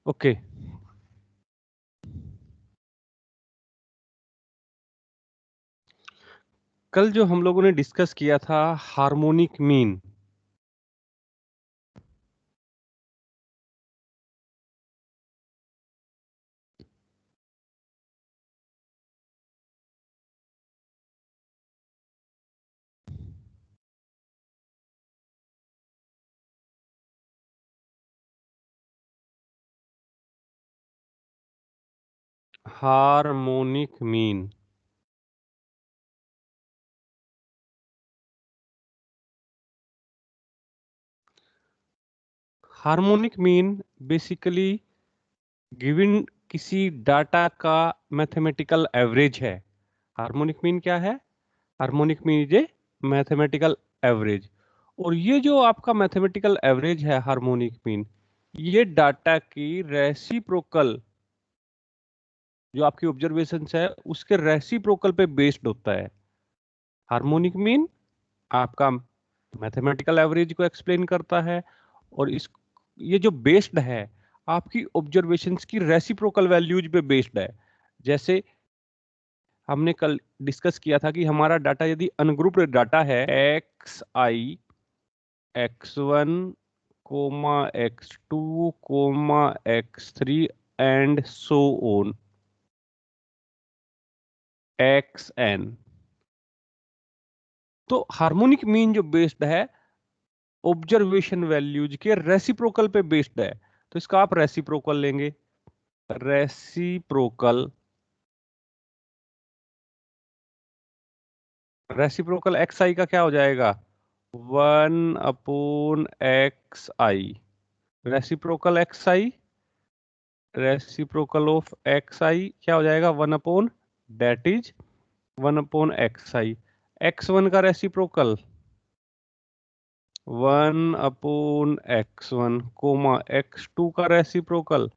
Okay. कल जो हम लोगों ने डिस्कस किया था harmonic mean, harmonic mean harmonic mean basically given किसी डाटा का मैथमेटिकल एवरेज है। हार्मोनिक मीन क्या है? Harmonic mean is a mathematical average. और ये जो आपका मैथमेटिकल एवरेज है हार्मोनिक मीन, ये डाटा की रेसिप्रोकल, जो आपकी ऑब्जर्वेशन है उसके रेसिप्रोकल पे बेस्ड होता है। हार्मोनिक मीन आपका मैथमेटिकल एवरेज को एक्सप्लेन करता है, और इस ये जो बेस्ड है आपकी ऑब्जर्वेशंस की रेसिप्रोकल वैल्यूज पे बेस्ड है। जैसे हमने कल डिस्कस किया था कि हमारा डाटा यदि अनग्रुप्ड डाटा है xi x1 comma x2 comma x3 and so on xn, तो हार्मोनिक मीन जो बेस्ड है ऑब्जर्वेशन वैल्यूज के रेसिप्रोकल पे बेस्ड है। तो इसका आप रेसिप्रोकल लेंगे। रेसिप्रोकल रेसिप्रोकल एक्स आई का क्या हो जाएगा? 1/xi। Reciprocal x i, reciprocal of x i क्या हो जाएगा? 1/, दैट इज 1/xi। x1 का रेसिप्रोकल 1/x1 कोमा x2 का रेसिप्रोकल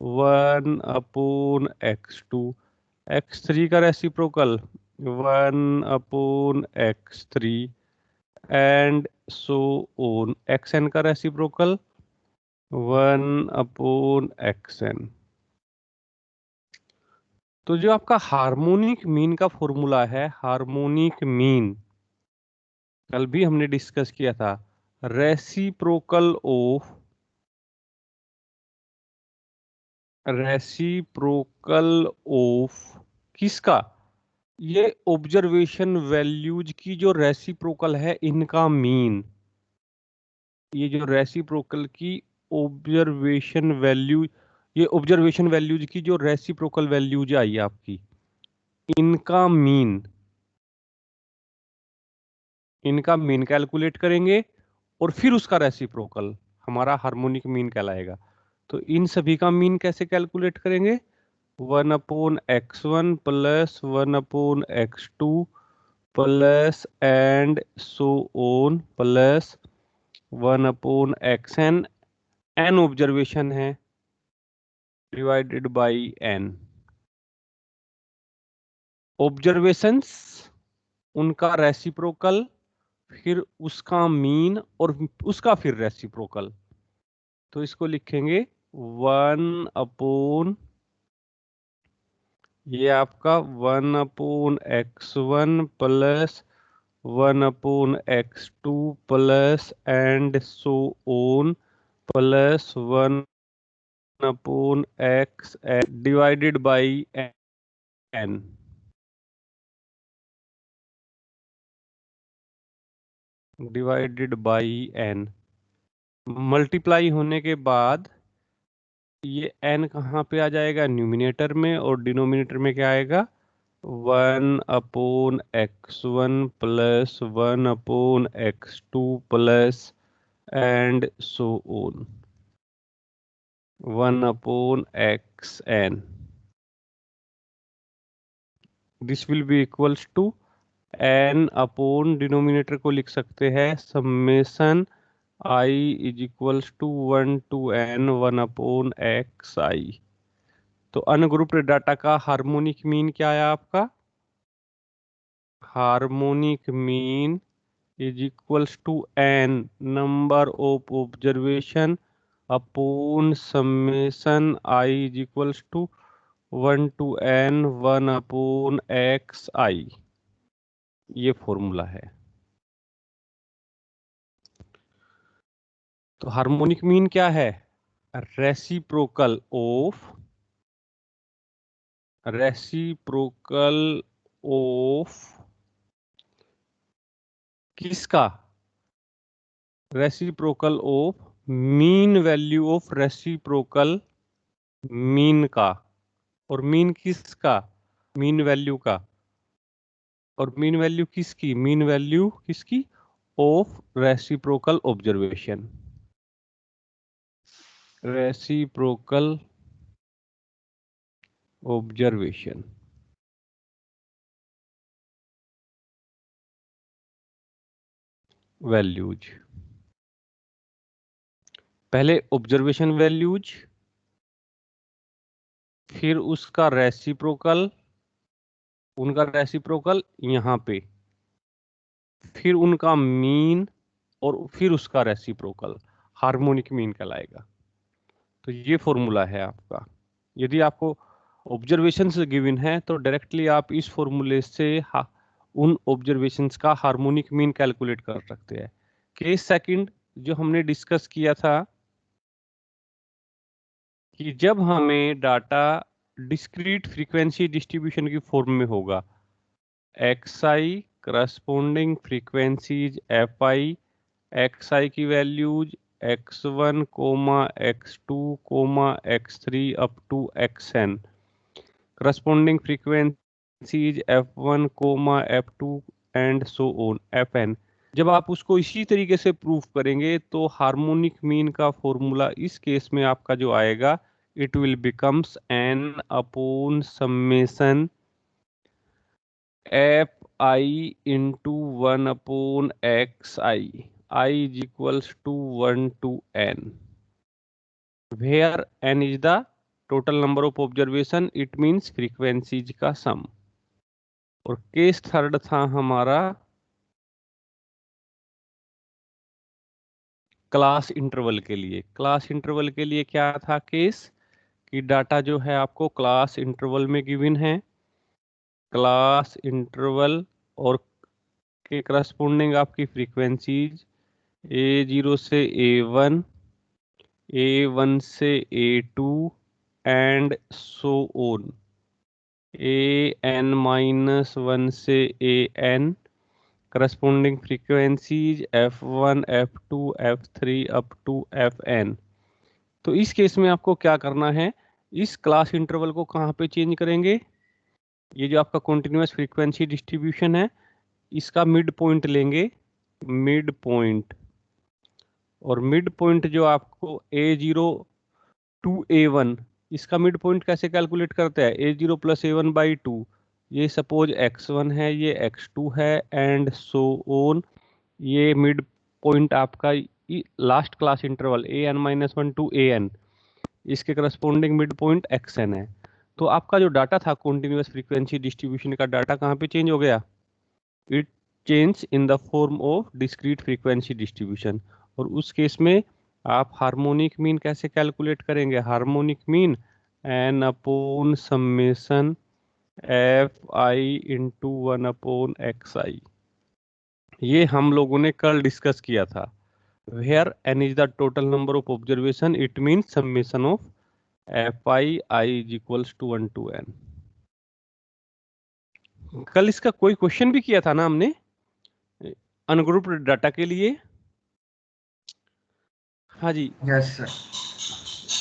1/x2, x3 का reciprocal 1/x3 and so on, xn का रेसिप्रोकल 1/xn। तो जो आपका हार्मोनिक मीन का फॉर्मूला है, हार्मोनिक मीन कल भी हमने डिस्कस किया था, रेसिप्रोकल ऑफ रेसिप्रोकल ऑफ किसका? ये ऑब्जर्वेशन वैल्यूज की जो रेसिप्रोकल है इनका मीन। ये जो रेसिप्रोकल की ऑब्जर्वेशन वैल्यू, ये ऑब्जर्वेशन वैल्यूज की जो रेसिप्रोकल वैल्यूज आई आपकी, इनका मीन, इनका मीन कैलकुलेट करेंगे और फिर उसका रेसिप्रोकल हमारा हार्मोनिक मीन कहलाएगा। तो इन सभी का मीन कैसे कैलकुलेट करेंगे? 1/x1 plus 1/x2 plus and so on plus 1/xn, n observation है डिवाइडेड बाई एन ऑब्जर्वेशंस, उनका रेसिप्रोकल, फिर उसका मीन और उसका फिर रेसिप्रोकल। तो इसको लिखेंगे 1/, ये आपका 1/x1 plus 1/x2 plus and so on plus 1/x divided by n. Divided by n multiply होने के बाद ये एन कहाँ पे आ जाएगा? न्यूमिनेटर में, और डिनोमिनेटर में क्या आएगा? 1/x1 plus 1/x2 plus and so on 1/xn। This will be equals to n upon, denominator को लिख सकते हैं summation i is equals to 1 to n 1/xi। तो अनग्रुप्ड डाटा का हार्मोनिक मीन क्या है आपका? Harmonic mean is equals to n number of observation upon summation i is equals to 1 to n 1 upon x i, ये formula है। तो harmonic mean क्या है? रेसिप्रोकल ऑफ किसका? Reciprocal of mean value of reciprocal mean का। और mean किसका? Mean value का। और मीन वैल्यू किसकी? मीन वैल्यू किसकी? Of reciprocal observation. Reciprocal observation values. पहले ऑब्जर्वेशन वैल्यूज, फिर उसका रेसिप्रोकल, उनका रेसिप्रोकल यहाँ पे, फिर उनका मीन, और फिर उसका रेसिप्रोकल, हार्मोनिक मीन कहलाएगा। तो ये फॉर्मूला है आपका। यदि आपको ऑब्जर्वेशंस गिवन है तो डायरेक्टली आप इस फॉर्मूले से उन ऑब्जर्वेशंस का हार्मोनिक मीन कैलकुलेट कर सकते हैं। केस सेकंड जो हमने डिस्कस किया था कि जब हमें डाटा डिस्क्रीट फ्रीक्वेंसी डिस्ट्रीब्यूशन की फॉर्म में होगा, xi corresponding frequencies fi, xi की values x1, x2, x3 up to xn, corresponding frequencies f1, f2 and so on fn। जब आप उसको इसी तरीके से प्रूफ करेंगे तो हार्मोनिक मीन का फॉर्मूला इस केस में आपका जो आएगा, it will becomes n upon summation f i into 1 upon x i, i is equals to 1 to n, where n is the total number of observation, it means frequencies का sum. और case third था हमारा class interval के लिए। Class interval के लिए क्या था केस? कि डाटा जो है आपको क्लास इंटरवल में गिवन है, क्लास इंटरवल और के करस्पोंडिंग आपकी फ्रीक्वेंसीज A0 से A1, A1 से A2 and so on, AN-1 से AN, corresponding frequencies F1, F2, F3 up to Fn। तो इस केस में आपको क्या करना है? इस क्लास इंटरवल को कहाँ पे चेंज करेंगे? ये जो आपका कॉन्टिन्यूअस फ्रीक्वेंसी डिस्ट्रीब्यूशन है, इसका मिड पॉइंट लेंगे, मिड पॉइंट। और मिड पॉइंट जो आपको A0 to A1, इसका मिड पॉइंट कैसे कैलकुलेट करते हैं? A0 प्लस A1 बाई 2, ये सपोज x1 है, ये x2 है एंड सो ऑन। ये मिड पॉइंट आपका last class interval AN-1 to AN, इसके करस्पोंडिंग मिड पॉइंट xn है। तो आपका जो डाटा था कॉन्टिन्यूअस फ्रीक्वेंसी डिस्ट्रीब्यूशन का डाटा कहाँ पे चेंज हो गया? It change in the form of discrete frequency distribution. और उस केस में आप हार्मोनिक मीन कैसे कैलकुलेट करेंगे? Harmonic mean n upon summation f i into 1 upon x i, ये हम लोगों ने कल डिस्कस किया था। Where n is the total number of observation, it means summation of f i is equals to 1 to n। कल इसका कोई क्वेश्चन भी किया था ना हमने अनग्रुप्ड डाटा के लिए? हाँ जी, यस सर।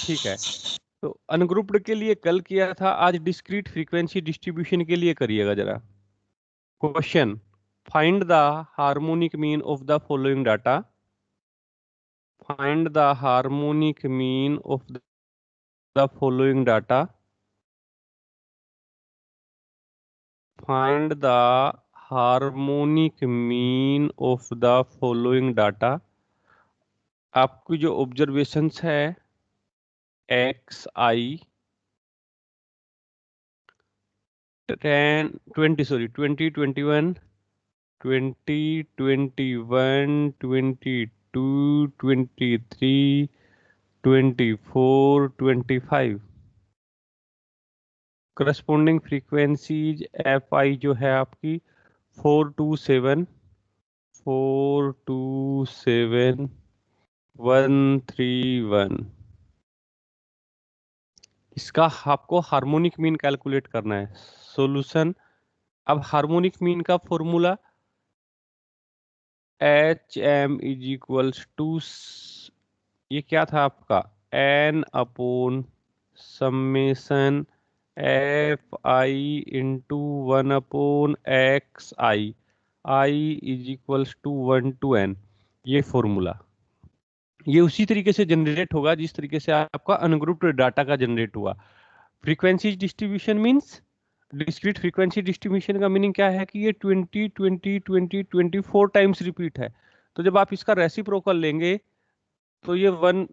ठीक है। तो अनग्रुप्ड के लिए कल किया था, आज डिस्क्रीट फ्रीक्वेंसी डिस्ट्रीब्यूशन के लिए करिएगा जरा। Question, find the harmonic mean of the following data. Find the harmonic mean of the following data. Find the harmonic mean of the following data. आपकी जो ऑब्जर्वेशंस है x I 20, 21, 22, 23, 24, 25। Corresponding frequencies F I जो है आपकी 427, 427, 131। इसका आपको harmonic mean calculate करना है। सॉल्यूशन, अब हार्मोनिक मीन का formula H M is equals to, ये क्या था आपका, n upon summation f i into 1/x i is equals to 1 to n। ये फॉर्मूला, ये उसी तरीके से जनरेट होगा जिस तरीके से आपका अनग्रुप्ड डाटा का जनरेट हुआ। Frequency distribution means, discrete frequency distribution का मीनिंग क्या है कि ये 20 20 20 24 टाइम्स रिपीट है। तो जब आप इसका रेसिप्रोकल लेंगे तो ये 1,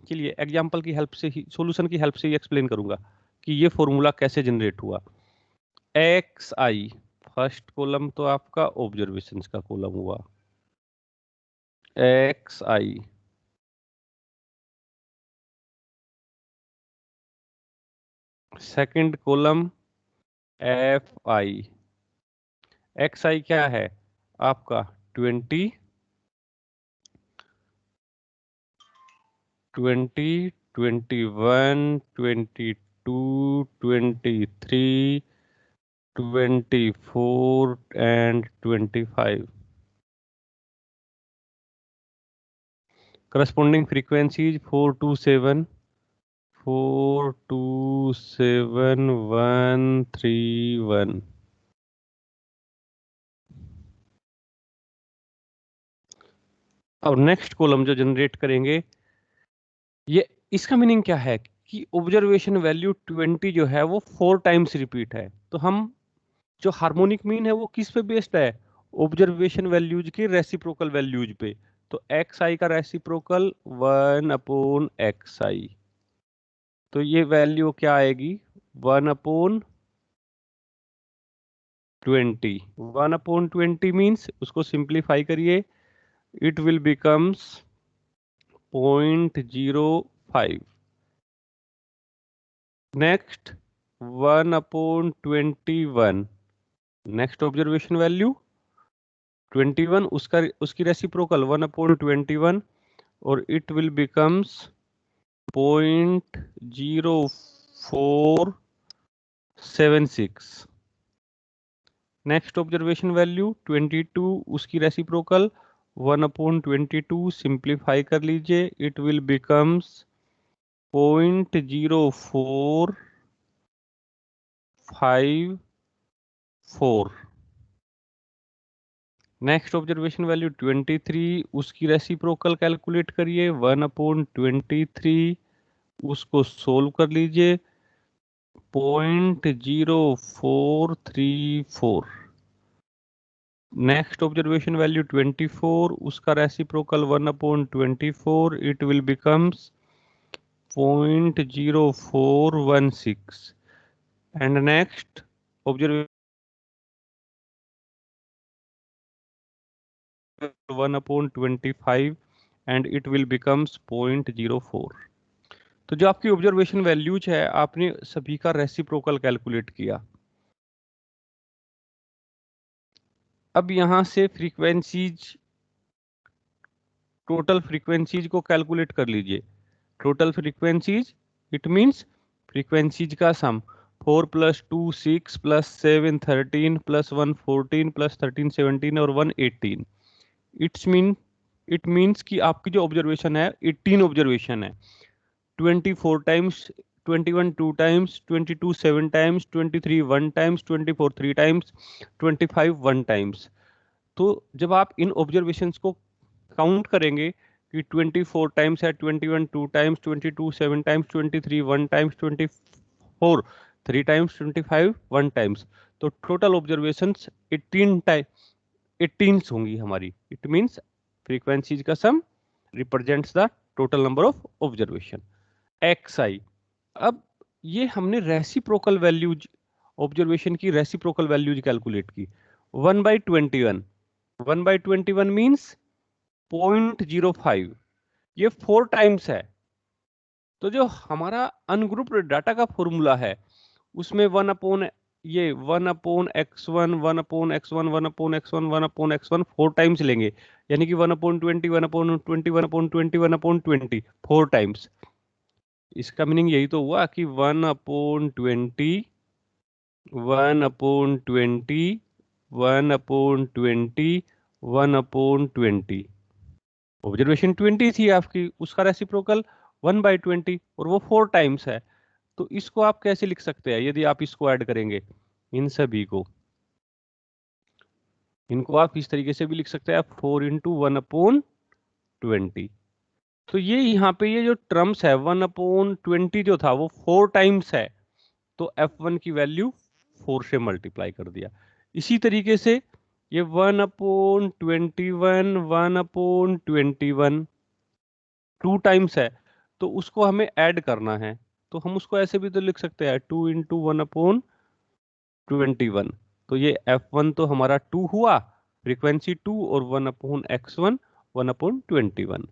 के लिए एग्जांपल की हेल्प से ही, सॉल्यूशन की हेल्प से ही एक्सप्लेन करूंगा कि ये फॉर्मूला कैसे जनरेट हुआ। एक्स आई, फर्स्ट कॉलम तो आपका ऑब्जर्वेशंस का कॉलम हुआ, x i. Second column f i. X i क्या है आपका 20, 20, 21, 22, 23, 24 and 25। corresponding frequencies 427, 427, 131। और नेक्स्ट कॉलम जो जनरेट करेंगे, ये इसका मीनिंग क्या है कि ऑब्जर्वेशन वैल्यू 20 जो है वो 4 टाइम्स रिपीट है। तो हम जो हार्मोनिक मीन है वो किस पे बेस्ड है, ऑब्जर्वेशन वैल्यूज के रेसिप्रोकल वैल्यूज पे। तो एक्स आई का रेसिप्रोकल 1/x आई। तो ये वैल्यू क्या आएगी 1/20। 1/20 मीन्स उसको सिंप्लीफाई करिए, it will becomes 0.05। Next 1/21, next observation value 21, उसकी रेसिप्रोकल 1/21 और it will becomes 0.0476। Next observation value 22, उसकी रेसिप्रोकल 1/22, सिंप्लीफाई कर लीजिए, it will becomes 0.0454। Next observation value 23, उसकी रेसिप्रोकल कैलकुलेट करिए 1/23, उसको सोल्व कर लीजिए 0.0434। नेक्स्ट ऑब्जर्वेशन वैल्यू 24, उसका reciprocal 1/24, it will becomes 0.0416। And next observation 1/25 and it will becomes 0.04। तो जो आपकी ऑब्जर्वेशन वैल्यूज है आपने सभी का रेसिप्रोकल कैलकुलेट किया। अब यहां से फ्रीक्वेंसीज, टोटल फ्रीक्वेंसीज को कैलकुलेट कर लीजिए। Total frequencies it means frequencies का सम, 4 + 2 6 + 7 13 + 1 14 + 13 17 और 1 18। इट मीन्स कि आपकी जो ऑब्जर्वेशन है 18 ऑब्जर्वेशन है। 24 times, 21 2 times, 22 7 times, 23 1 times, 24 3 times, 25 1 times. तो जब आप इन ऑब्जर्वेशंस को काउंट करेंगे कि 24 टाइम्स है, 21 2 times, 22 7 times, 23 1 times, 24 3 times, 25 1 times, तो टोटल ऑब्जर्वेशंस 18 होंगी हमारी। इट मींस फ्रीक्वेंसीज का sum represents the total number of observation x i. अब ये हमने रेसिप्रोकल वैल्यूज, ऑब्जर्वेशन की रेसिप्रोकल वैल्यूज कैलकुलेट की 1/21। 1/21 मींस 0.05, ये 4 टाइम्स है। तो जो हमारा अनग्रुप्ड डाटा का फॉर्मूला है उसमें 1/, ये 1/x1, 1/x1, 1/x1, 1/x1 4 times लेंगे, यानी कि 1/20, 1/20, 1/20, 1/20 4 टाइम्स। इसका मीनिंग यही तो हुआ कि 1/20, 1/20, 1/20, 1/20। ऑब्जर्वेशन 20 थी आपकी, उसका रेसिप्रोकल 1/20 और वो 4 टाइम्स है। तो इसको आप कैसे लिख सकते हैं यदि आप इसको ऐड करेंगे इन सभी को? इनको आप इस तरीके से भी लिख सकते हैं, 4 इंटू 1/20। तो ये यहाँ पे ये जो टर्म्स है 1/20 जो था वो 4 टाइम्स है, तो F1 की वैल्यू 4 से मल्टीप्लाई कर दिया। इसी तरीके से ये 1/21, 1/21 2 टाइम्स है, तो उसको हमें ऐड करना है। तो हम उसको ऐसे भी तो लिख सकते हैं 2 इंटू 1/21। तो ये F1 तो हमारा 2 हुआ, फ्रीक्वेंसी 2, और 1/x1 1/21,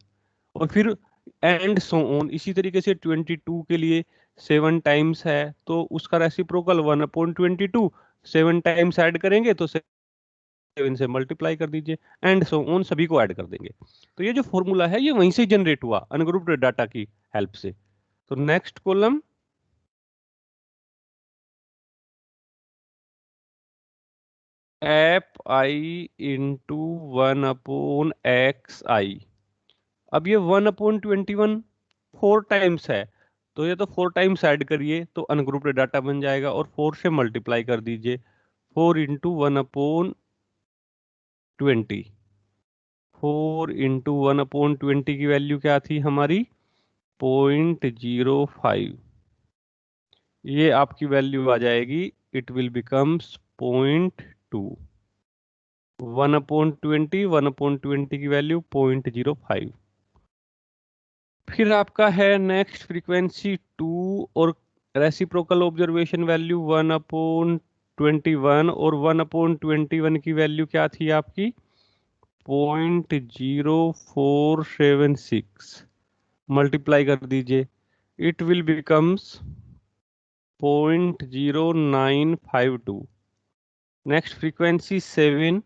और फिर एंड सो ऑन। इसी तरीके से 22 के लिए 7 टाइम्स है, तो उसका रेसिप्रोकल 1/22, 7 टाइम्स ऐड करेंगे तो 7 से मल्टीप्लाई कर दीजिए, एंड सो ऑन सभी को ऐड कर देंगे। तो ये जो फॉर्मूला है ये वहीं से जनरेट हुआ अनग्रुप्ड डाटा की हेल्प से। तो next column, f i into 1/xi। अब ये 1/21 4 टाइम्स है, तो ये तो 4 टाइम्स ऐड करिए तो अनग्रुप्ड डाटा बन जाएगा, और 4 से मल्टीप्लाई कर दीजिए, 4 इंटू 1/20। 4 इंटू 1/20 की वैल्यू क्या थी हमारी? 0.05। ये आपकी वैल्यू आ जाएगी, इट विल बिकम्स 0.2। 1/20, 1/20 की वैल्यू 0.05। फिर आपका है नेक्स्ट फ्रीक्वेंसी 2, और रेसिप्रोकल ऑब्जर्वेशन वैल्यू 1/21, और 1/21 की वैल्यू क्या थी आपकी? 0.0476। मल्टीप्लाई कर दीजिए, it will becomes 0.0952। Next frequency 7,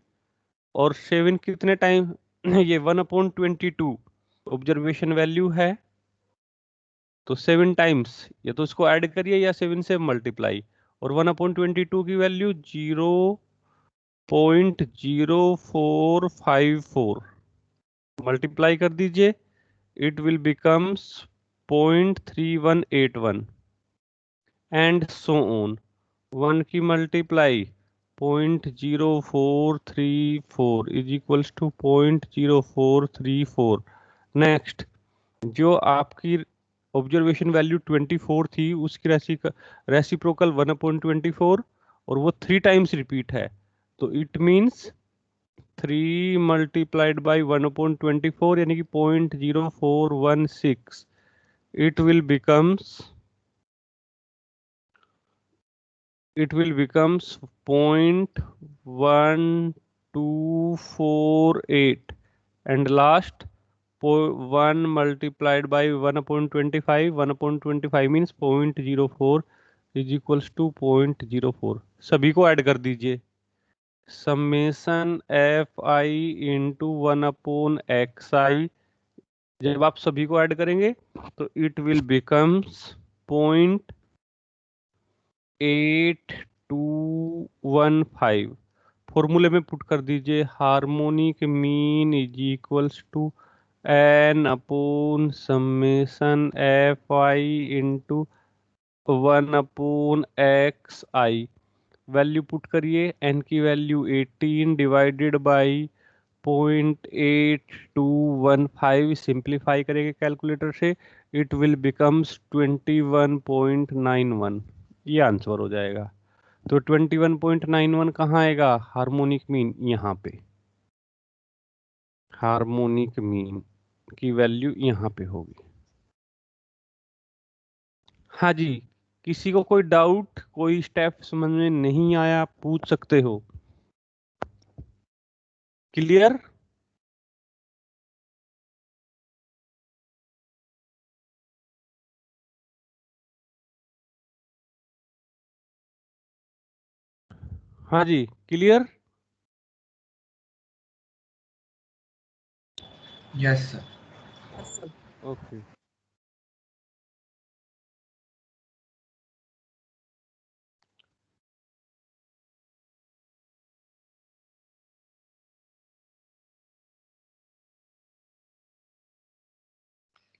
और 7 कितने टाइम ये 1/22 ऑब्जर्वेशन वैल्यू है, तो 7 टाइम्स, या तो इसको ऐड करिए या 7 से मल्टीप्लाई, और 1/22 की वैल्यू 0.0454 मल्टीप्लाई कर दीजिए, it will becomes 0.3181, and so on. 1 की multiply 0.0434 is equals to 0.0434। Next, जो आपकी ऑब्जर्वेशन वैल्यू 24 थी उसकी रेसिप्रोकल 1/24, और वो 3 टाइम्स रिपीट है, तो इट मीन्स 3 मल्टीप्लाइड बाई 1/24, यानी कि 0.0416। It will becomes, it will becomes 0.1248, and last 1 multiplied by 1/25, 1/25 means 0.04 is equals to 0.04। सभी को ऐड कर दीजिए, summation f i into 1/xi। जब आप सभी को ऐड करेंगे तो इट विल बिकम्स 0.8215। फॉर्मूले में पुट कर दीजिए, harmonic mean is equals to n upon summation f i into 1/xi। Value put करिए, एन की वैल्यू 18 डिवाइडेड बाई 0.8215, सिंप्लीफाई करेंगे कैलकुलेटर से, इट विल बिकम्स 21.91। ये आंसर हो जाएगा। तो 21.91 कहाँ आएगा? हार्मोनिक मीन यहाँ पे, हार्मोनिक मीन की वैल्यू यहाँ पे होगी। हाँ जी, किसी को कोई डाउट, कोई स्टेप समझ में नहीं आया, पूछ सकते हो। क्लियर? हाँ जी, clear. Yes sir. Okay.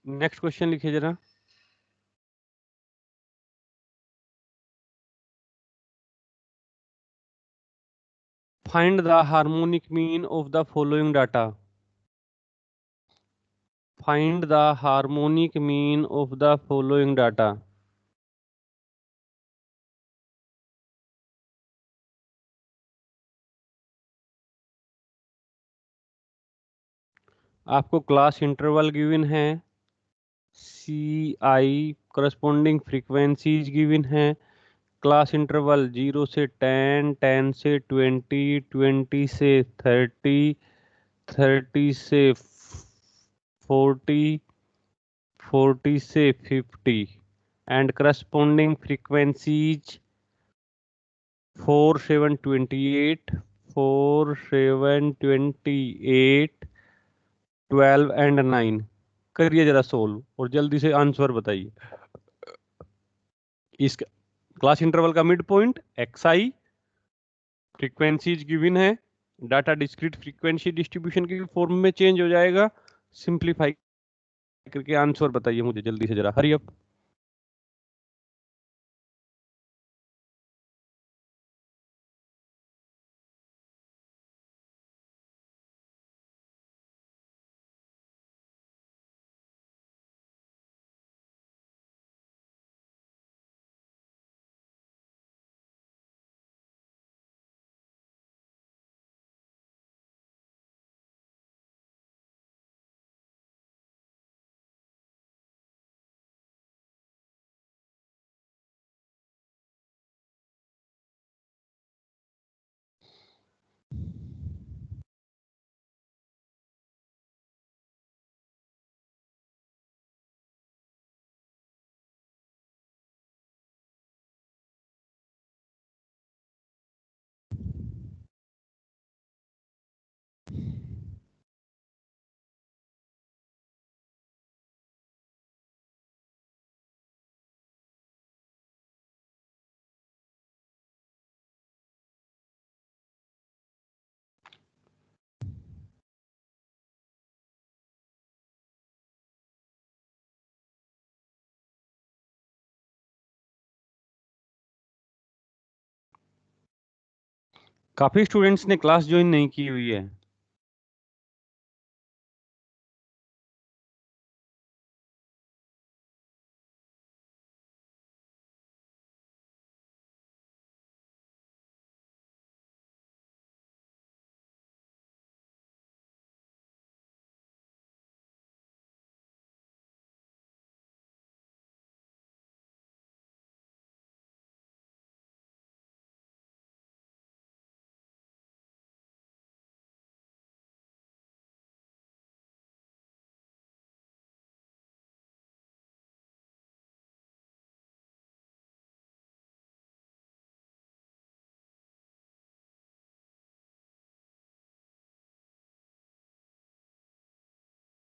Next question लिखिए जरा। Find the harmonic mean of the following data. Find the harmonic mean of the following data. आपको क्लास इंटरवल गिवन है, C I corresponding frequencies given है। Class interval 0 से 10, 10 से 20, 20 से 30, 30 से 40, 40 से 50 एंड करस्पॉन्डिंग फ्रीक्वेंसीज 4 7 28, 4 7 28, 12 एंड 9। करिए जरा सोल्व और जल्दी से आंसर बताइए। इस क्लास इंटरवल का मिड पॉइंट एक्स आई, फ्रीक्वेंसीज गिवन है, डाटा डिस्क्रीट फ्रीक्वेंसी डिस्ट्रीब्यूशन के फॉर्म में चेंज हो जाएगा। सिंपलीफाई करके आंसर बताइए मुझे जल्दी से जरा, हरी अप। काफी स्टूडेंट्स ने क्लास ज्वाइन नहीं की हुई है।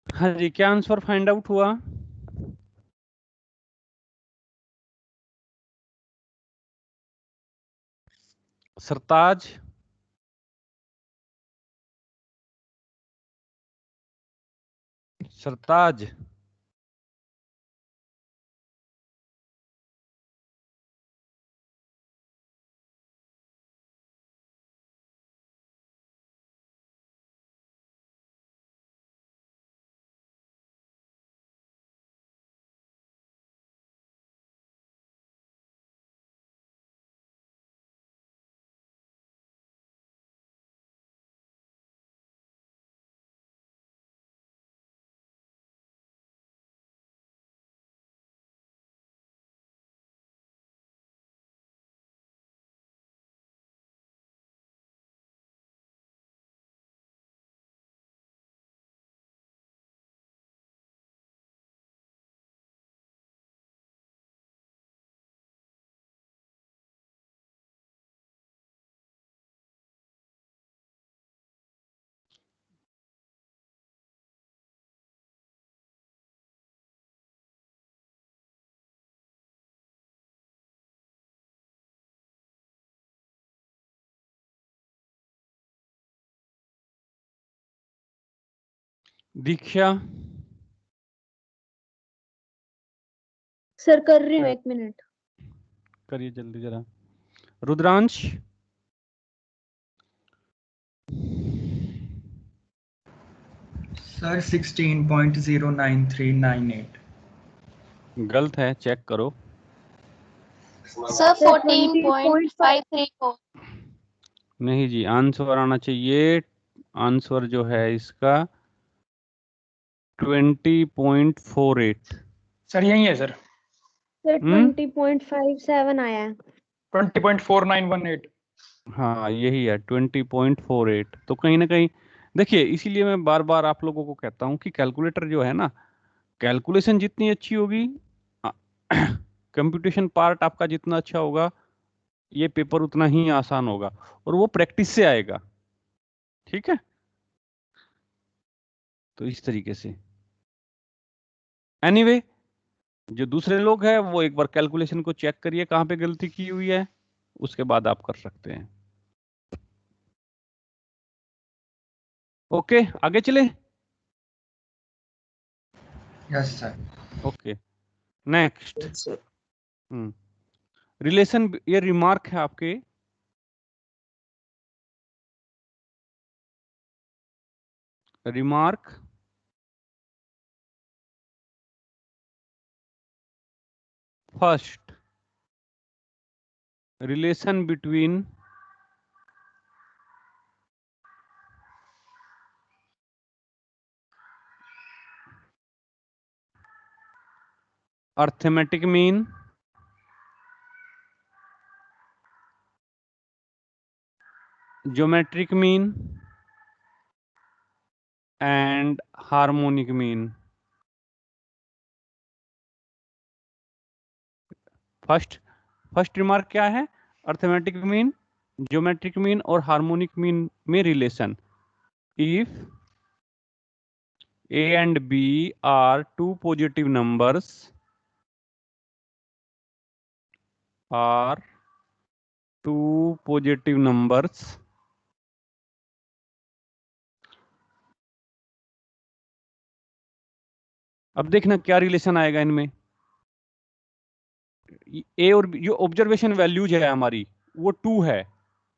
हाँ जी, क्या आंसर फाइंड आउट हुआ? सरताज, सरताज। दीक्षा सर कर रही हूँ, 1 मिनट। करिए जल्दी जरा। रुद्रांश सर 16.09398। गलत है, चेक करो। सर 14.534। नहीं जी, आंसर आना चाहिए। आंसर जो है इसका 20.48। सर यही है सर, सर 20.57 आया है। 20.4918। हाँ यही है 20.48। तो कहीं ना कहीं देखिए, इसीलिए मैं बार बार आप लोगों को कहता हूँ कि कैलकुलेटर जो है ना, कैलकुलेशन जितनी अच्छी होगी, कंप्यूटेशन पार्ट आपका जितना अच्छा होगा, ये पेपर उतना ही आसान होगा, और वो प्रैक्टिस से आएगा। ठीक है, तो इस तरीके से एनीवे जो दूसरे लोग हैं वो एक बार कैलकुलेशन को चेक करिए कहाँ पे गलती की हुई है, उसके बाद आप कर सकते हैं। ओके, आगे चले। Yes sir. Okay, next. Relation, ये रिमार्क है आपके। Remark first, relation between arithmetic mean geometric mean and harmonic mean. First remark क्या है? अर्थमेटिक मीन, ज्योमेट्रिक मीन और हार्मोनिक मीन में relation. If A and B are two positive numbers, are two positive numbers, अब देखना क्या relation आएगा इनमें। ए और बी, जो ऑब्जर्वेशन वैल्यूज है हमारी वो 2 है,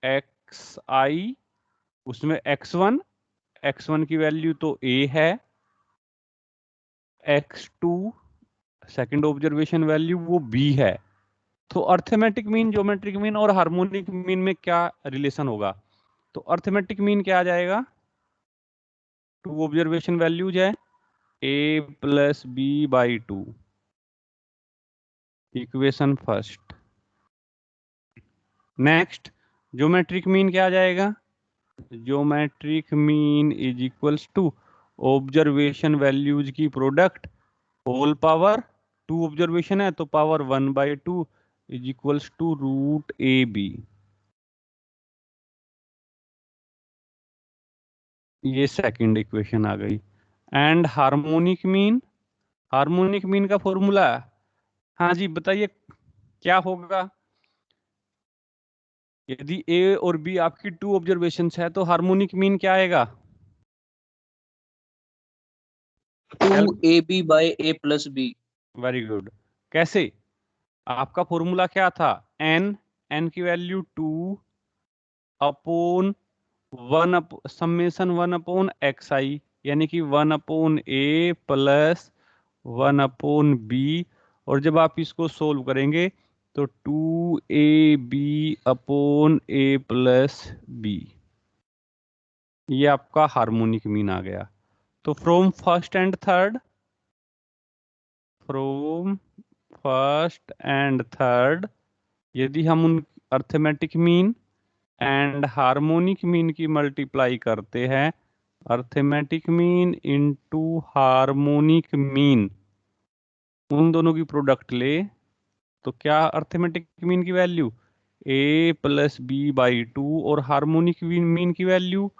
एक्स आई, उसमें x1 की वैल्यू तो a है, x2 सेकंड ऑब्जर्वेशन वैल्यू वो b है। तो अर्थमेटिक मीन, ज्योमेट्रिक मीन और हार्मोनिक मीन में क्या रिलेशन होगा? तो अर्थमेटिक मीन क्या आ जाएगा? 2 ऑब्जर्वेशन वैल्यूज है, a plus b by 2, equation first. Next, geometric mean क्या आ जाएगा? Geometric mean is equals to observation values की प्रोडक्ट होल पावर 2 ऑब्जर्वेशन है तो power 1/2 is equals to root a b. ये सेकंड इक्वेशन आ गई। And harmonic mean, harmonic mean का फॉर्मूला, हाँ जी बताइए क्या होगा? यदि ए और बी आपकी 2 ऑब्जर्वेशंस है तो हार्मोनिक मीन क्या आएगा? 2ab by a plus b। Very good. कैसे? आपका फॉर्मूला क्या था? n की वैल्यू 2 अपॉन 1/(1/xi), यानी कि 1/a प्लस 1/b, और जब आप इसको सोल्व करेंगे तो 2ab upon a plus b, ये आपका हार्मोनिक मीन आ गया। तो फ्रॉम फर्स्ट एंड थर्ड, यदि हम उन arithmetic mean and harmonic mean की मल्टीप्लाई करते हैं, arithmetic mean into harmonic mean, उन दोनों की प्रोडक्ट ले, तो क्या अर्थमेटिक मीन की value a plus b by 2 और हार्मोनिक मीन की value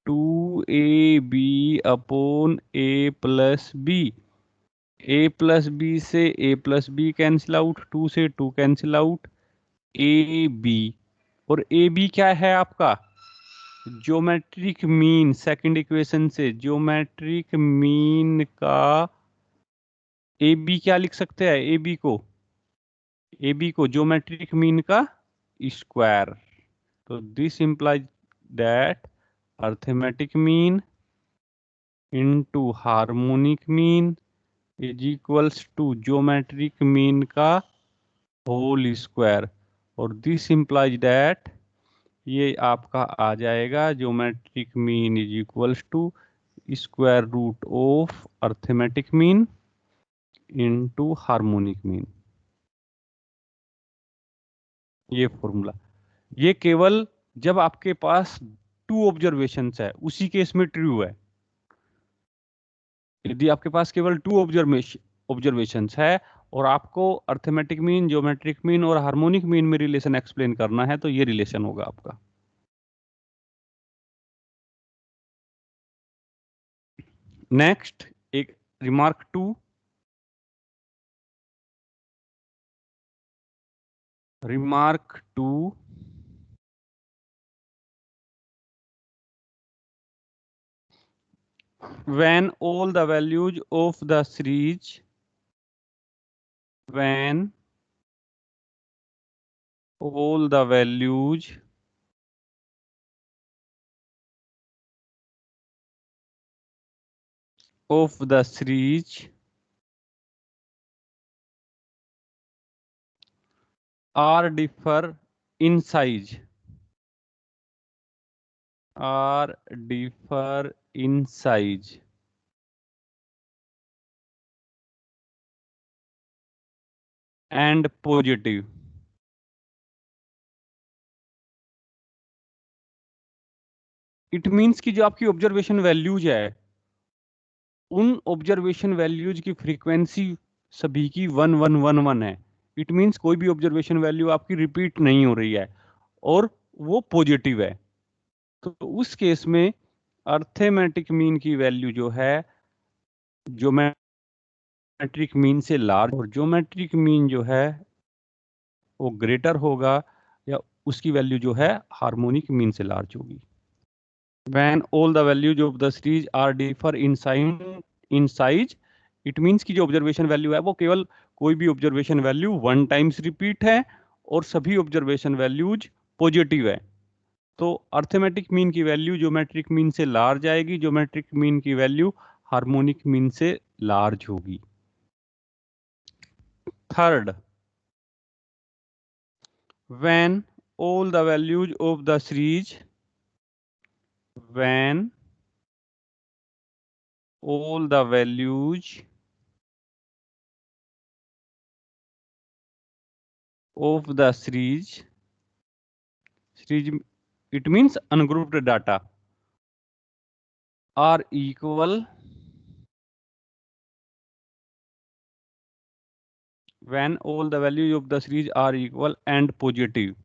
2ab upon a plus b. a plus b से a plus b cancel out, 2 से 2 कैंसिल आउट, a b, और ए बी क्या है आपका? ज्योमेट्रिक मीन, सेकंड इक्वेशन से ज्योमेट्रिक मीन का ए बी क्या लिख सकते हैं? ए बी को ज्योमेट्रिक मीन का स्क्वायर। तो this implies that arithmetic mean into harmonic mean is equals to geometric mean का होल स्क्वायर। और दिस इंप्लाइज दैट ये आपका आ जाएगा geometric mean is equals to square root of arithmetic mean into harmonic mean. ये formula, ये केवल जब आपके पास टू ऑब्जर्वेशंस है उसी केस में ट्रू है। यदि आपके पास केवल टू ऑब्जर्वेशंस है और आपको अर्थमेटिक मीन, ज्योमेट्रिक मीन और हार्मोनिक मीन में रिलेशन एक्सप्लेन करना है तो ये रिलेशन होगा आपका। नेक्स्ट एक remark two, when all the values of the series when all the values of the series are differ in size and positive, it means कि जो आपकी ऑब्जर्वेशन वैल्यूज है उन ऑब्जर्वेशन वैल्यूज की फ्रीक्वेंसी सभी की 1111 है। इट मीन्स कोई भी ऑब्जर्वेशन वैल्यू आपकी रिपीट नहीं हो रही है और वो पॉजिटिव है। तो उस केस में अर्थमेटिक मीन की वैल्यू जो है ज्योमेट्रिक मीन से लार्ज, और ज्योमेट्रिक मीन जो है वो ग्रेटर होगा या उसकी वैल्यू जो है हार्मोनिक मीन से लार्ज होगी। When all the values of the series are differ in size, it means कि जो ऑब्जर्वेशन वैल्यू है वो केवल कोई भी observation value one times repeat है और सभी ऑब्जर्वेशन वैल्यूज पॉजिटिव है। तो अर्थमेटिक मीन की वैल्यू ज्योमेट्रिक मीन से लार्ज आएगी, ज्योमेट्रिक मीन की वैल्यू हार्मोनिक मीन से लार्ज होगी। Third, when all the values of the series when all the values of the series it means ungrouped data are equal when all the values of the series are equal and positive।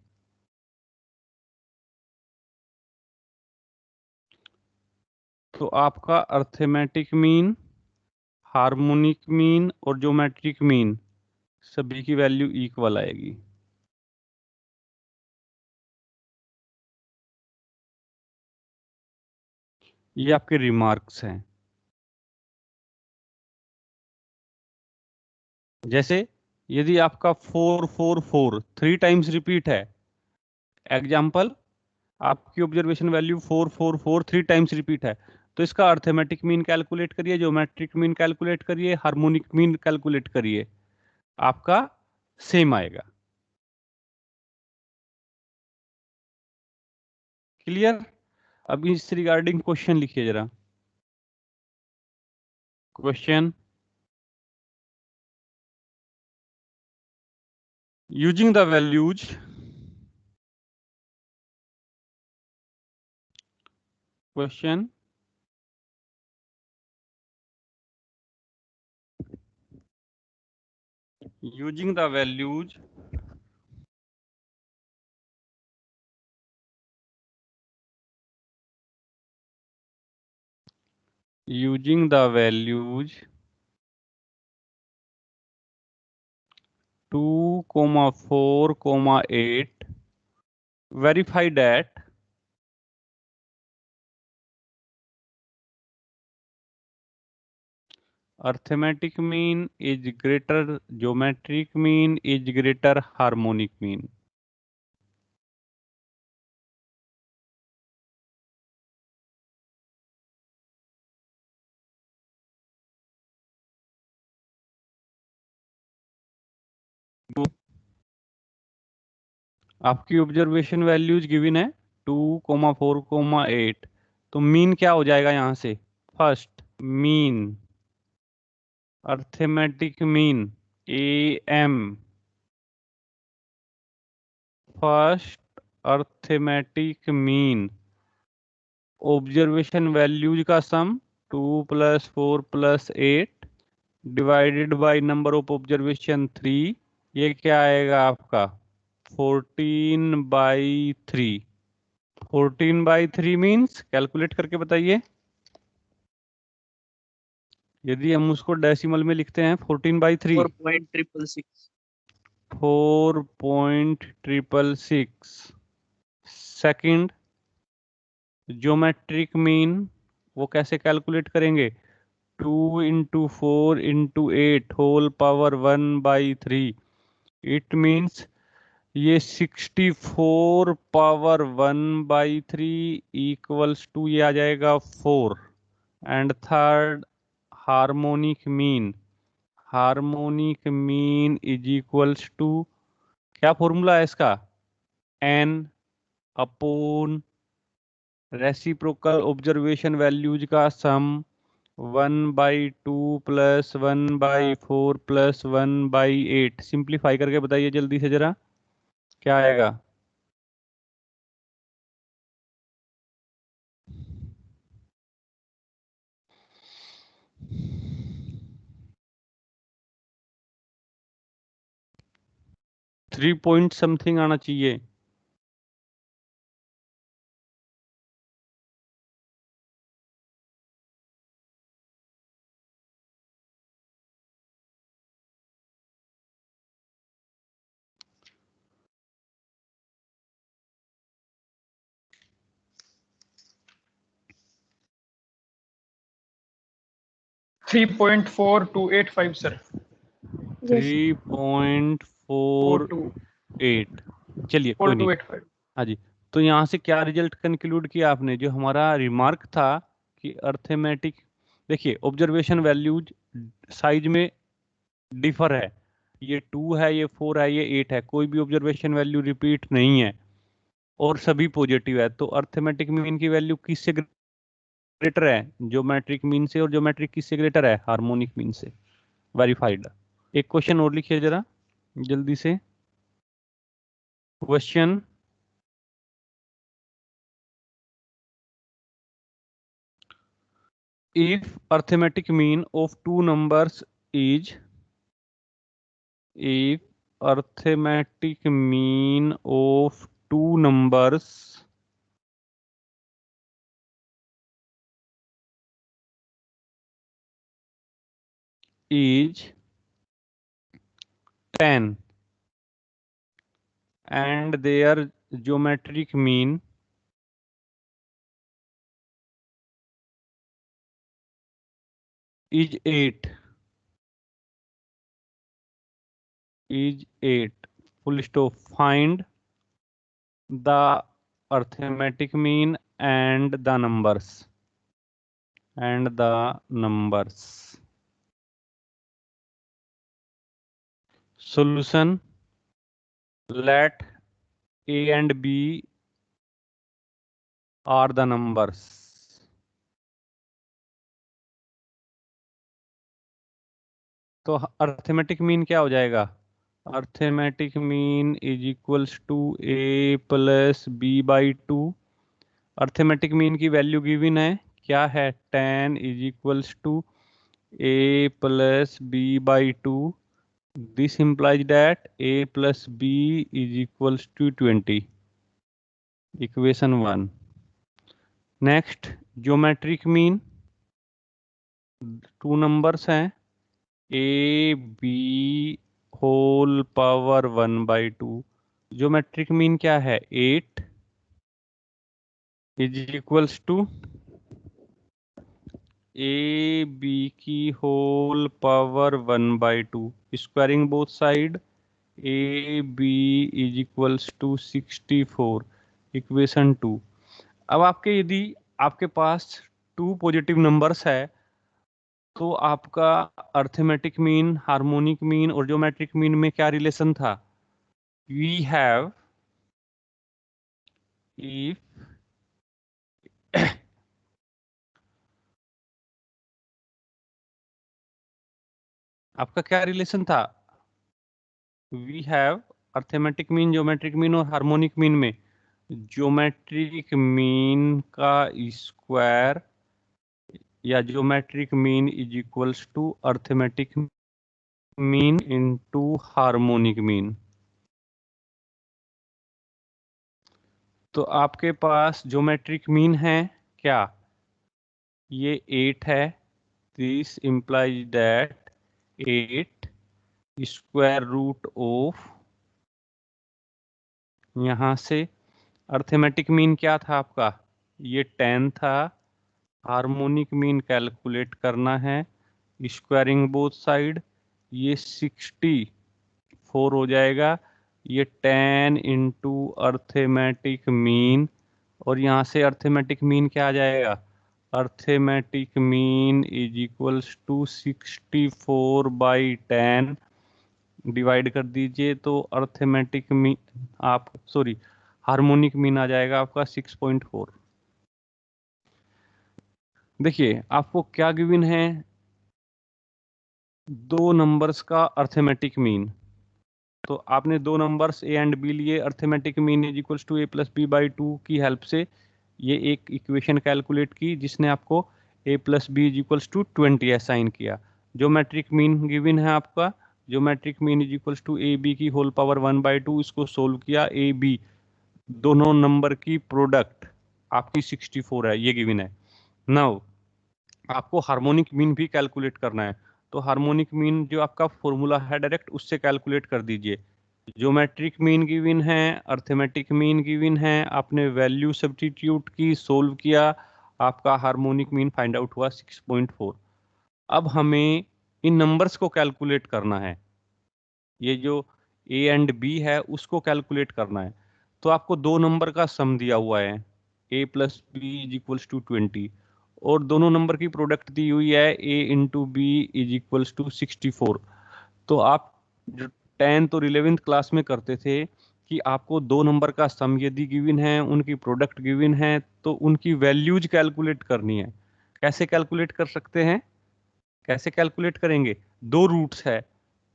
तो आपका arithmetic mean, harmonic mean और geometric mean सभी की value equal आएगी। ये आपके remarks हैं। जैसे यदि आपका 444 थ्री टाइम्स रिपीट है, एग्जाम्पल आपकी observation value 444 three times repeat है, तो इसका अर्थमेटिक मीन कैलकुलेट करिए, ज्योमेट्रिक मीन कैलकुलेट करिए, हार्मोनिक मीन कैलकुलेट करिए, आपका सेम आएगा। क्लियर? अब इस रिगार्डिंग क्वेश्चन लिखिए जरा। Question, using the values question using the values using the values 2, 4, 8 verify that arithmetic mean is greater geometric mean is greater harmonic mean. आपकी observation values given है 2,4,8, तो मीन क्या हो जाएगा यहां से? First mean, arithmetic mean AM, first arithmetic mean, observation values का सम 2 + 4 + 8 divided by number of observation 3, ये क्या आएगा आपका 14/3। 14/3 मीन्स कैलकुलेट करके बताइए। यदि हम उसको डेसिमल में लिखते हैं 14/3 4.666। 4.666। सेकंड ज्योमेट्रिक मीन, वो कैसे कैलकुलेट करेंगे? 2 × 4 × 8 होल पावर 1/3। इट मीन्स ये 64 पावर 1/3 इक्वल्स टू ये आ जाएगा 4। And third harmonic mean, harmonic mean is equals to, क्या फॉर्मूला है इसका? n/, रेसिप्रोकल ऑब्जर्वेशन वैल्यूज का सम 1/2 + 1/4 + 1/8। सिंप्लीफाई करके बताइए जल्दी से जरा, क्या आएगा? थ्री पॉइंट समथिंग आना चाहिए। Three 3.4285 sir. Yes. 3.48। चलिए कोई नहीं। 4285। हाँ जी, तो यहाँ से क्या रिजल्ट कंक्लूड किया आपने? जो हमारा रिमार्क था कि अर्थमेटिक, देखिए ऑब्जर्वेशन वैल्यूज साइज में डिफर है, ये 2 है, ये 4 है, ये 8 है, कोई भी ऑब्जर्वेशन वैल्यू रिपीट नहीं है और सभी पॉजिटिव है। तो अर्थमेटिक मीन की वैल्यू किससे ग्रेटर है? ज्योमेट्रिक मीन से। और ज्योमेट्रिक किससे ग्रेटर है? हार्मोनिक मीन से। वेरीफाइड। एक क्वेश्चन और लिखिए जरा जल्दी से। Question if arithmetic mean of two numbers is, if arithmetic mean of two numbers is 10 and their geometric mean is 8, full stop, find the arithmetic mean and the numbers, solution, let A and B are the numbers. तो arithmetic mean क्या हो जाएगा? Arithmetic mean is equals to A + B/2। Arithmetic mean की value given है, क्या है? 10 is equals to A + B/2। This implies that A + B is equals to 20। इक्वेशन 1। Next geometric mean, two numbers हैं AB whole power 1/2। Geometric mean क्या है? 8 is equals to a b की whole power 1/2 squaring both side a b is equals to 64 equation 2। अब आपके यदि आपके पास 2 positive numbers है तो आपका अर्थमेटिक मीन, हार्मोनिक मीन और ज्योमेट्रिक मीन में क्या रिलेशन था? वी हैव इफ आपका क्या रिलेशन था? We have arithmetic mean, geometric mean और हार्मोनिक मीन में ज्योमेट्रिक मीन का स्क्वायर या geometric mean is equals to arithmetic mean into harmonic mean. तो आपके पास ज्योमेट्रिक मीन है क्या? ये 8 है। This implies that 8 square root of, यहां से अर्थमेटिक मीन क्या था आपका? ये 10 था। हार्मोनिक मीन कैलकुलेट करना है, स्क्वायरिंग बोथ साइड, ये 64 हो जाएगा। ये 10 इंटू अर्थमेटिक मीन, और यहाँ से अर्थमेटिक मीन क्या आ जाएगा? Arithmetic mean is equals to 64/10 divide कर दीजिए तो अर्थमेटिक मीन आप हार्मोनिक मीन आ जाएगा आपका 6.4। देखिए आपको क्या गिवन है? 2 नंबर्स का अर्थमेटिक मीन। तो आपने 2 नंबर्स ए एंड बी लिए, arithmetic mean is equals to a+b/2 की हेल्प से ये एक इक्वेशन कैलकुलेट की जिसने आपको a+b is equals to 20 assign किया। ज्योमेट्रिक मीन गिवन है आपका, geometric mean is equals to a b की होल पावर 1/2, इसको सोल्व किया। ए बी दोनों नंबर की प्रोडक्ट आपकी 64 है, ये गिवन है। नाउ आपको हार्मोनिक मीन भी कैलकुलेट करना है, तो हार्मोनिक मीन जो आपका फॉर्मूला है डायरेक्ट उससे कैलकुलेट कर दीजिए। ज्योमेट्रिक मीन गिवन है, अर्थमेटिक मीन गिवन है, आपने वैल्यू सब्स्टिट्यूट की, सोल्व किया, आपका हार्मोनिक मीन फाइंड आउट हुआ 6.4। अब हमें इन नंबर्स को कैलकुलेट करना है, ये जो ए एंड बी है उसको कैलकुलेट करना है। तो आपको 2 नंबर का सम दिया हुआ है, a+b इज इक्वल्स टू 20, और दोनों नंबर की प्रोडक्ट दी हुई है a into b is equals to 64। तो आप जो 10th और 11th क्लास में करते थे कि आपको 2 नंबर का सम यदि गिवन है, उनकी प्रोडक्ट गिवन है, तो उनकी वैल्यूज कैलकुलेट करनी है। कैसे कैलकुलेट कर सकते हैं? कैसे कैलकुलेट करेंगे? 2 रूट्स है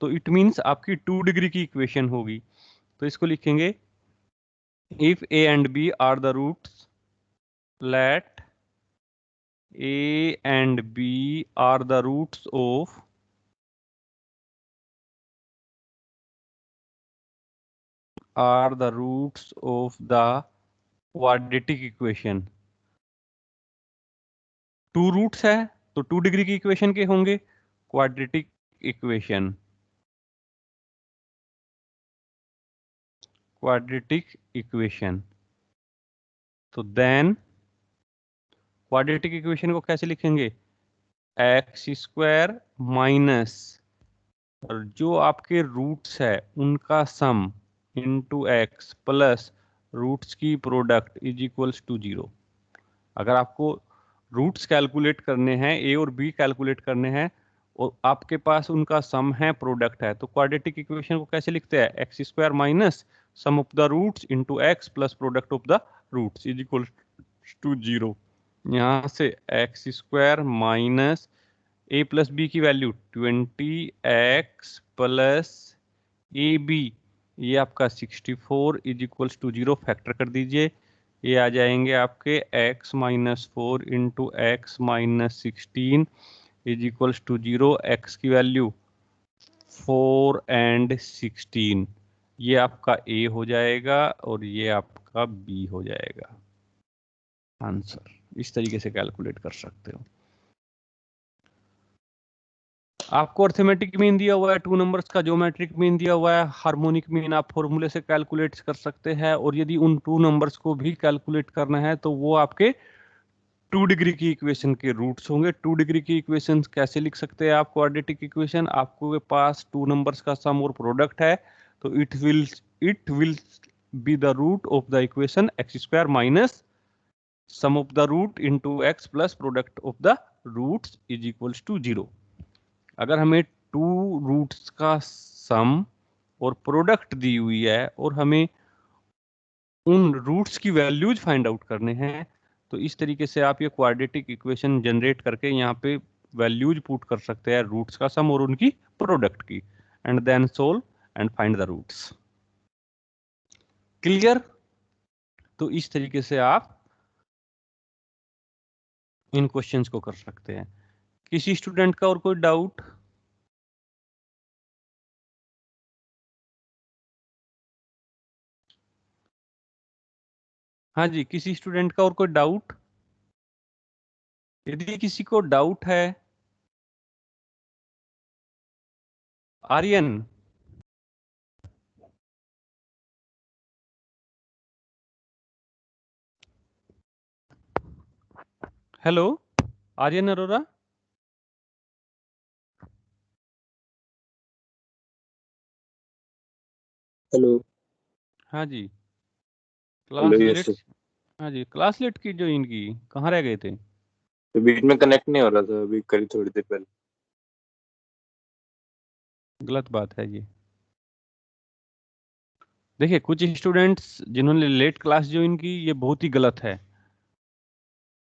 तो इट मीन्स आपकी 2 डिग्री की इक्वेशन होगी। तो इसको लिखेंगे if a and b are the roots, let a and b are the roots of the quadratic equation। 2 roots है तो 2 डिग्री की इक्वेशन के होंगे, क्वाड्रेटिक इक्वेशन, क्वाड्रेटिक इक्वेशन। तो देन क्वाड्रेटिक इक्वेशन को कैसे लिखेंगे? x² माइनस, और जो आपके रूट्स है उनका सम इंटू x प्लस रूट्स की प्रोडक्ट इज इक्वल्स टू 0। अगर आपको रूट्स कैलकुलेट करने हैं, a और b कैलकुलेट करने हैं, और आपके पास उनका सम है, प्रोडक्ट है, तो क्वाड्रेटिक इक्वेशन को कैसे लिखते हैं? x² minus sum of the roots into x plus product of the roots is equal to 0। यहाँ से x² माइनस a+b की वैल्यू 20x प्लस ab, ये आपका 64 इज इक्वल्स टू 0, फैक्टर कर दीजिए, ये आ जाएंगे आपके x minus 4 into x minus 16 is equals to 0। x की वैल्यू 4 and 16, ये आपका a हो जाएगा और ये आपका b हो जाएगा आंसर। इस तरीके से कैलकुलेट कर सकते हो। आपको अर्थमेटिक मीन दिया हुआ है 2 नंबर्स का, ज्योमेट्रिक मीन दिया हुआ है, हार्मोनिक मीन आप फॉर्मूले से कैलकुलेट कर सकते हैं, और यदि उन 2 नंबर्स को भी कैलकुलेट करना है तो वो आपके 2 डिग्री की इक्वेशन के रूट्स होंगे। 2 डिग्री की इक्वेशन कैसे लिख सकते हैं आप? क्वाड्रेटिक इक्वेशन, आपके पास 2 नंबर्स का सम और प्रोडक्ट है, तो it will be the root of the equation x square minus sum of the root into x plus product of the roots is equals to 0। अगर हमें 2 रूट्स का sum और product दी हुई है और हमें उन रूट्स की वैल्यूज फाइंड आउट करने हैं, तो इस तरीके से आप ये क्वाड्रेटिक इक्वेशन जनरेट करके यहाँ पे वैल्यूज पुट कर सकते हैं रूट्स का सम और उनकी प्रोडक्ट की, and then solve and find the roots. Clear? तो इस तरीके से आप इन क्वेश्चंस को कर सकते हैं। किसी स्टूडेंट का और कोई डाउट? हाँ जी, किसी स्टूडेंट का और कोई डाउट? यदि किसी को डाउट है, आर्यन, हेलो, आर्यन अरोरा, हेलो। हाँ जी, hello, class yes late, sir. हाँ जी, क्लास लेट की जो इनकी कहाँ रह गए थे? तो बीच में कनेक्ट नहीं हो रहा था, अभी करीब थोड़ी देर पहले। गलत बात है ये। देखिए, कुछ स्टूडेंट्स जिन्होंने लेट क्लास ज्वाइन की, ये बहुत ही गलत है।